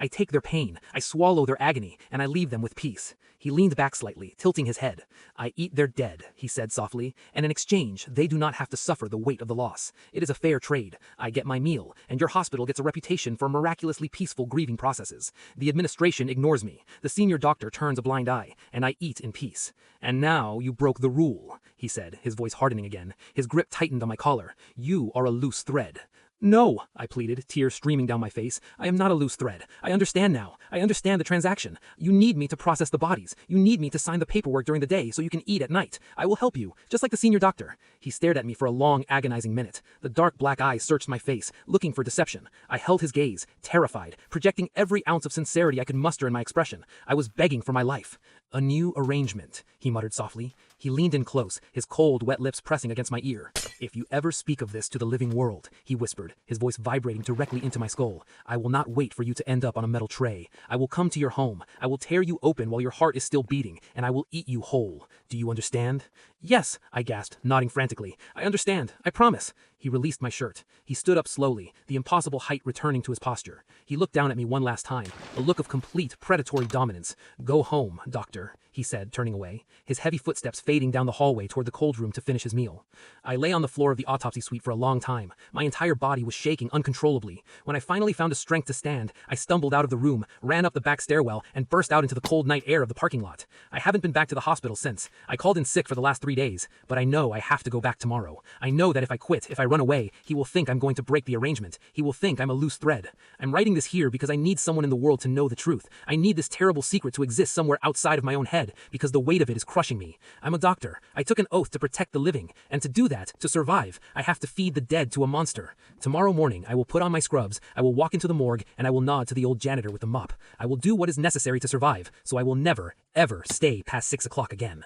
I take their pain, I swallow their agony, and I leave them with peace. He leaned back slightly, tilting his head. I eat their dead, he said softly, and in exchange, they do not have to suffer the weight of the loss. It is a fair trade. I get my meal, and your hospital gets a reputation for miraculously peaceful grieving processes. The administration ignores me. The senior doctor turns a blind eye, and I eat in peace. And now you broke the rule, he said, his voice hardening again. His grip tightened on my collar. You are a loose thread. No, I pleaded, tears streaming down my face. I am not a loose thread. I understand now. I understand the transaction. You need me to process the bodies. You need me to sign the paperwork during the day so you can eat at night. I will help you, just like the senior doctor. He stared at me for a long, agonizing minute. The dark black eyes searched my face, looking for deception. I held his gaze, terrified, projecting every ounce of sincerity I could muster in my expression. I was begging for my life. A new arrangement, he muttered softly. He leaned in close, his cold, wet lips pressing against my ear. If you ever speak of this to the living world, he whispered, his voice vibrating directly into my skull, I will not wait for you to end up on a metal tray. I will come to your home. I will tear you open while your heart is still beating, and I will eat you whole. Do you understand? Yes, I gasped, nodding frantically. I understand. I promise. He released my shirt. He stood up slowly, the impossible height returning to his posture. He looked down at me one last time, a look of complete predatory dominance. Go home, doctor, he said, turning away, his heavy footsteps fading down the hallway toward the cold room to finish his meal. I lay on the floor of the autopsy suite for a long time. My entire body was shaking uncontrollably. When I finally found the strength to stand, I stumbled out of the room, ran up the back stairwell, and burst out into the cold night air of the parking lot. I haven't been back to the hospital since. I called in sick for the last 3 days, but I know I have to go back tomorrow. I know that if I quit, if I run away, he will think I'm going to break the arrangement. He will think I'm a loose thread. I'm writing this here because I need someone in the world to know the truth. I need this terrible secret to exist somewhere outside of my own head, because the weight of it is crushing me. I'm a doctor. I took an oath to protect the living, and to do that, to survive, I have to feed the dead to a monster. Tomorrow morning, I will put on my scrubs, I will walk into the morgue, and I will nod to the old janitor with the mop. I will do what is necessary to survive, so I will never, ever stay past 6 o'clock again.